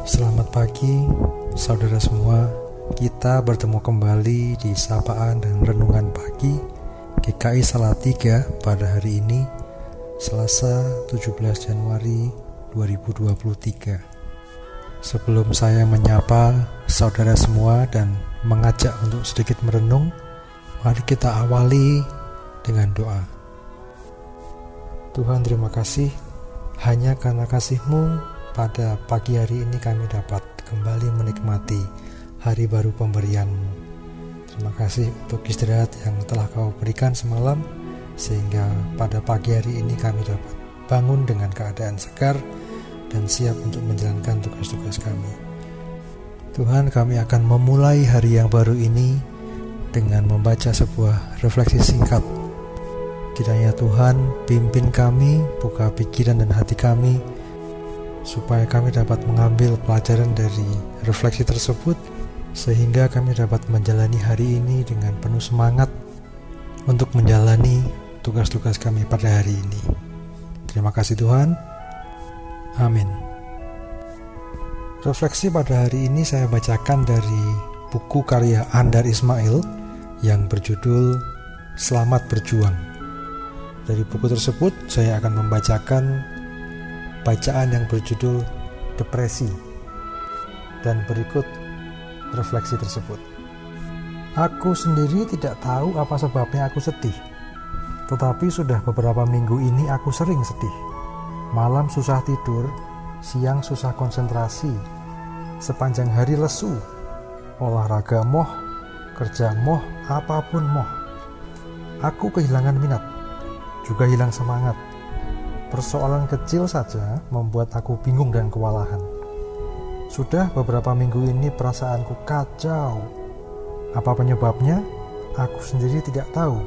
Selamat pagi, saudara semua. Kita bertemu kembali di Sapaan dan Renungan Pagi GKI Salatiga pada hari ini, Selasa 17 Januari 2023. Sebelum saya menyapa saudara semua dan mengajak untuk sedikit merenung, mari kita awali dengan doa. Tuhan, terima kasih, hanya karena kasih-Mu pada pagi hari ini kami dapat kembali menikmati hari baru pemberian-Mu. Terima kasih untuk istirahat yang telah Kau berikan semalam, sehingga pada pagi hari ini kami dapat bangun dengan keadaan segar dan siap untuk menjalankan tugas-tugas kami. Tuhan, kami akan memulai hari yang baru ini dengan membaca sebuah refleksi singkat. Kiranya Tuhan pimpin kami, buka pikiran dan hati kami, supaya kami dapat mengambil pelajaran dari refleksi tersebut, sehingga kami dapat menjalani hari ini dengan penuh semangat untuk menjalani tugas-tugas kami pada hari ini. Terima kasih Tuhan. Amin. Refleksi pada hari ini saya bacakan dari buku karya Andar Ismail yang berjudul Selamat Berjuang. Dari buku tersebut saya akan membacakan bacaan yang berjudul Depresi. Dan berikut refleksi tersebut. Aku sendiri tidak tahu apa sebabnya aku sedih. Tetapi sudah beberapa minggu ini aku sering sedih. Malam susah tidur, siang susah konsentrasi, sepanjang hari lesu, olahraga moh, kerja moh, apapun moh. Aku kehilangan minat, juga hilang semangat. Persoalan kecil saja membuat aku bingung dan kewalahan. Sudah beberapa minggu ini perasaanku kacau. Apa penyebabnya? Aku sendiri tidak tahu.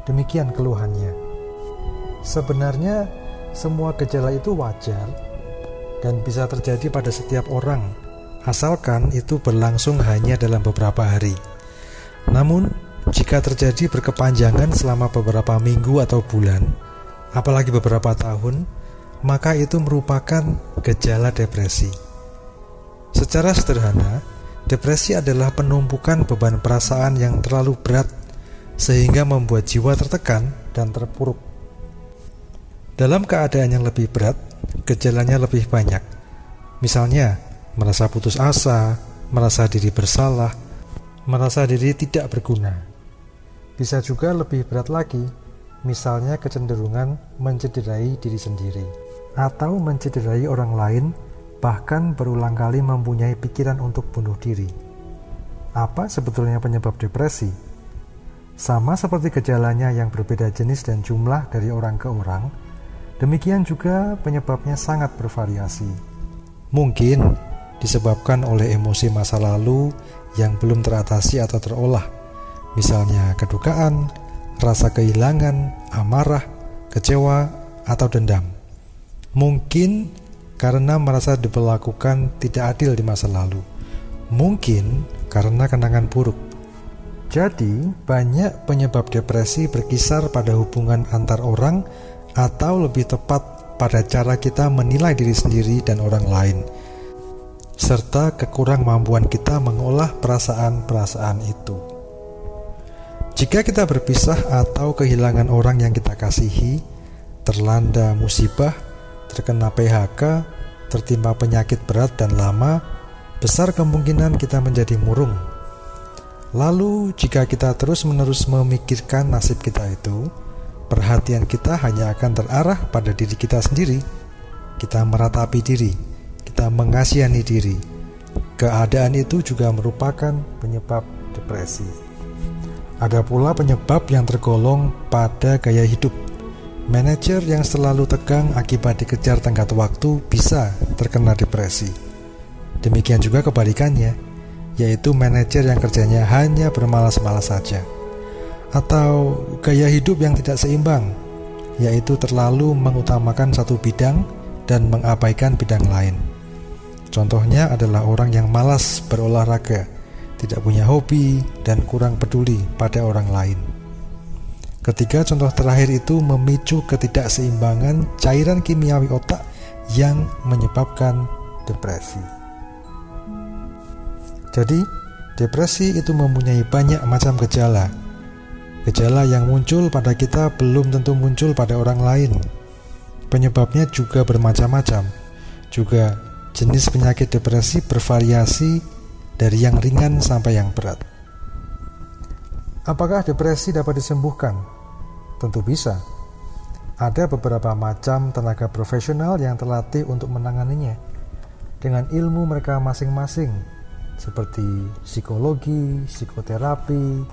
Demikian keluhannya. Sebenarnya semua gejala itu wajar dan bisa terjadi pada setiap orang, asalkan itu berlangsung hanya dalam beberapa hari. Namun, jika terjadi berkepanjangan selama beberapa minggu atau bulan, apalagi beberapa tahun, maka itu merupakan gejala depresi. Secara sederhana, depresi adalah penumpukan beban perasaan yang terlalu berat sehingga membuat jiwa tertekan dan terpuruk. Dalam keadaan yang lebih berat, gejalanya lebih banyak. Misalnya, merasa putus asa, merasa diri bersalah, merasa diri tidak berguna. Bisa juga lebih berat lagi, misalnya kecenderungan mencederai diri sendiri atau mencederai orang lain, bahkan berulang kali mempunyai pikiran untuk bunuh diri. Apa sebetulnya penyebab depresi? Sama seperti gejalanya yang berbeda jenis dan jumlah dari orang ke orang, demikian juga penyebabnya sangat bervariasi. Mungkin disebabkan oleh emosi masa lalu yang belum teratasi atau terolah, misalnya kedukaan, rasa kehilangan, amarah, kecewa, atau dendam. Mungkin karena merasa diperlakukan tidak adil di masa lalu. Mungkin karena kenangan buruk. Jadi, banyak penyebab depresi berkisar pada hubungan antar orang, atau lebih tepat pada cara kita menilai diri sendiri dan orang lain, serta kekurangmampuan kita mengolah perasaan-perasaan itu. Jika kita berpisah atau kehilangan orang yang kita kasihi, terlanda musibah, terkena PHK, tertimpa penyakit berat dan lama, besar kemungkinan kita menjadi murung. Lalu, jika kita terus-menerus memikirkan nasib kita itu, perhatian kita hanya akan terarah pada diri kita sendiri. Kita meratapi diri, kita mengasihani diri. Keadaan itu juga merupakan penyebab depresi. Ada pula penyebab yang tergolong pada gaya hidup. Manajer yang selalu tegang akibat dikejar tenggat waktu bisa terkena depresi. Demikian juga kebalikannya, yaitu manajer yang kerjanya hanya bermalas-malas saja. Atau gaya hidup yang tidak seimbang, yaitu terlalu mengutamakan satu bidang dan mengabaikan bidang lain. Contohnya adalah orang yang malas berolahraga, tidak punya hobi, dan kurang peduli pada orang lain. Ketiga contoh terakhir itu memicu ketidakseimbangan cairan kimiawi otak yang menyebabkan depresi. Jadi, depresi itu mempunyai banyak macam gejala. Gejala yang muncul pada kita belum tentu muncul pada orang lain. Penyebabnya juga bermacam-macam. Juga jenis penyakit depresi bervariasi dari yang ringan sampai yang berat. Apakah depresi dapat disembuhkan? Tentu bisa. Ada beberapa macam tenaga profesional yang terlatih untuk menanganinya dengan ilmu mereka masing-masing, seperti psikologi, psikoterapi,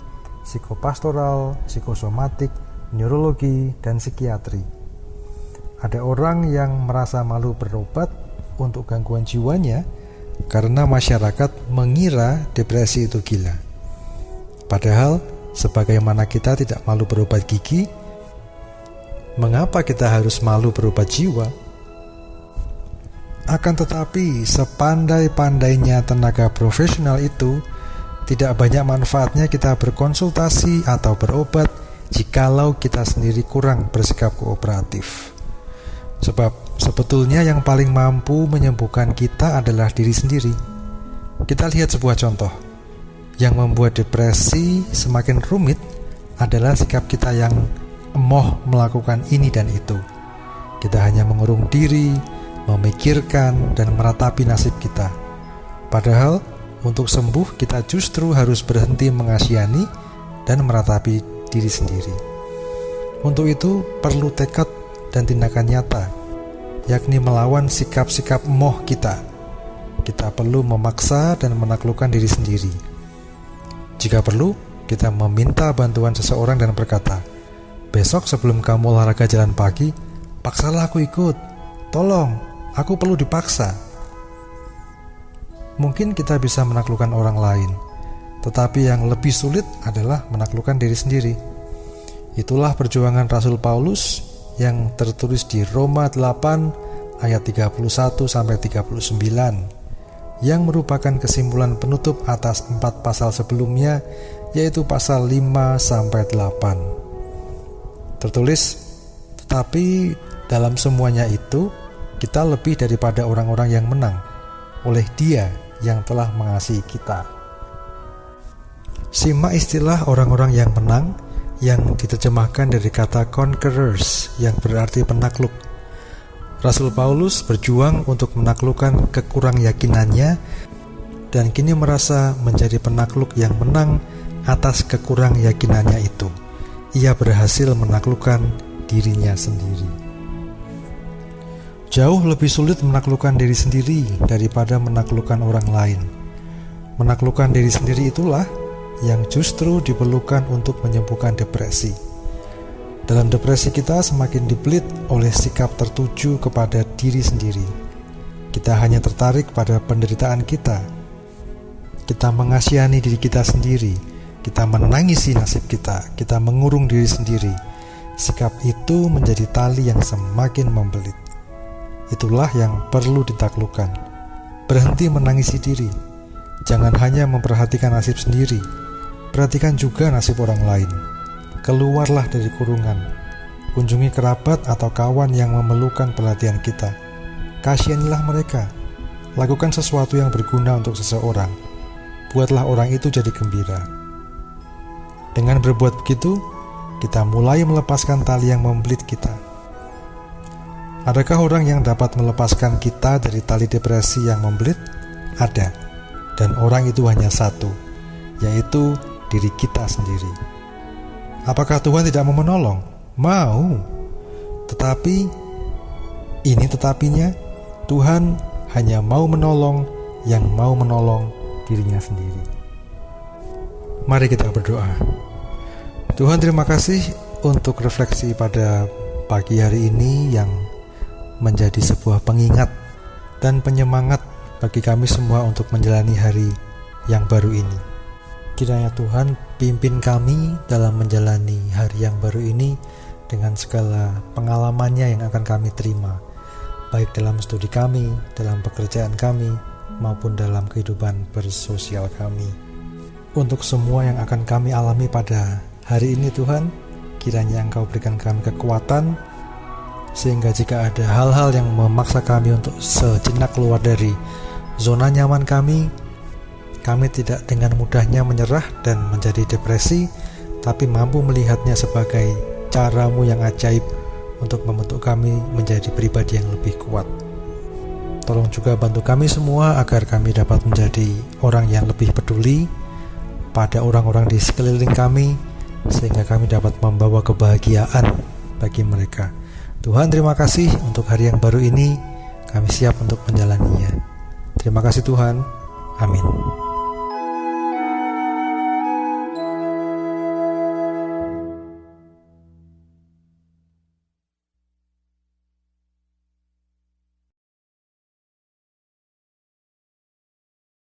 psikopastoral, psikosomatik, neurologi, dan psikiatri. Ada orang yang merasa malu berobat untuk gangguan jiwanya karena masyarakat mengira depresi itu gila. Padahal, sebagaimana kita tidak malu berobat gigi, mengapa kita harus malu berobat jiwa? Akan tetapi, sepandai-pandainya tenaga profesional itu, tidak banyak manfaatnya kita berkonsultasi atau berobat jikalau kita sendiri kurang bersikap kooperatif. Sebab sebetulnya yang paling mampu menyembuhkan kita adalah diri sendiri. Kita lihat sebuah contoh. Yang membuat depresi semakin rumit adalah sikap kita yang emoh melakukan ini dan itu. Kita hanya mengurung diri, memikirkan, dan meratapi nasib kita. Padahal, untuk sembuh kita justru harus berhenti mengasihani dan meratapi diri sendiri. Untuk itu perlu tekad dan tindakan nyata, yakni melawan sikap-sikap emoh kita. Kita perlu memaksa dan menaklukkan diri sendiri. Jika perlu, kita meminta bantuan seseorang dan berkata, "Besok sebelum kamu olahraga jalan pagi, paksalah aku ikut. Tolong, aku perlu dipaksa." Mungkin kita bisa menaklukkan orang lain, tetapi yang lebih sulit adalah menaklukkan diri sendiri. Itulah perjuangan Rasul Paulus yang tertulis di Roma 8 ayat 31-39, yang merupakan kesimpulan penutup atas 4 pasal sebelumnya, yaitu pasal 5-8. Tertulis, "Tetapi dalam semuanya itu, kita lebih daripada orang-orang yang menang, oleh Dia yang telah mengasihi kita." Simak istilah orang-orang yang menang yang diterjemahkan dari kata conquerors, yang berarti penakluk. Rasul Paulus berjuang untuk menaklukkan kekurang yakinannya dan kini merasa menjadi penakluk yang menang atas kekurang yakinannya itu. Ia berhasil menaklukkan dirinya sendiri. Jauh lebih sulit menaklukkan diri sendiri daripada menaklukkan orang lain. Menaklukkan diri sendiri itulah yang justru diperlukan untuk menyembuhkan depresi. Dalam depresi kita semakin dibelit oleh sikap tertuju kepada diri sendiri. Kita hanya tertarik pada penderitaan kita. Kita mengasihani diri kita sendiri. Kita menangisi nasib kita. Kita mengurung diri sendiri. Sikap itu menjadi tali yang semakin membelit. Itulah yang perlu ditaklukkan. Berhenti menangisi diri. Jangan hanya memperhatikan nasib sendiri. Perhatikan juga nasib orang lain. Keluarlah dari kurungan. Kunjungi kerabat atau kawan yang memerlukan perhatian kita. Kasihanilah mereka. Lakukan sesuatu yang berguna untuk seseorang. Buatlah orang itu jadi gembira. Dengan berbuat begitu, kita mulai melepaskan tali yang membelit kita. Adakah orang yang dapat melepaskan kita dari tali depresi yang membelit? Ada. Dan orang itu hanya satu, yaitu diri kita sendiri. Apakah Tuhan tidak mau menolong? Mau. Tetapi, ini tetapinya, Tuhan hanya mau menolong yang mau menolong dirinya sendiri. Mari kita berdoa. Tuhan, terima kasih untuk refleksi pada pagi hari ini yang menjadi sebuah pengingat dan penyemangat bagi kami semua untuk menjalani hari yang baru ini. Kiranya Tuhan pimpin kami dalam menjalani hari yang baru ini dengan segala pengalamannya yang akan kami terima, baik dalam studi kami, dalam pekerjaan kami, maupun dalam kehidupan bersosial kami. Untuk semua yang akan kami alami pada hari ini Tuhan, kiranya Engkau berikan kami kekuatan, sehingga jika ada hal-hal yang memaksa kami untuk sejenak keluar dari zona nyaman kami, Kami tidak dengan mudahnya menyerah dan menjadi depresi, tapi mampu melihatnya sebagai cara-Mu yang ajaib untuk membentuk kami menjadi pribadi yang lebih kuat. Tolong juga bantu kami semua agar kami dapat menjadi orang yang lebih peduli pada orang-orang di sekeliling kami, sehingga kami dapat membawa kebahagiaan bagi mereka. Tuhan, terima kasih untuk hari yang baru ini. Kami siap untuk menjalaninya. Terima kasih Tuhan. Amin.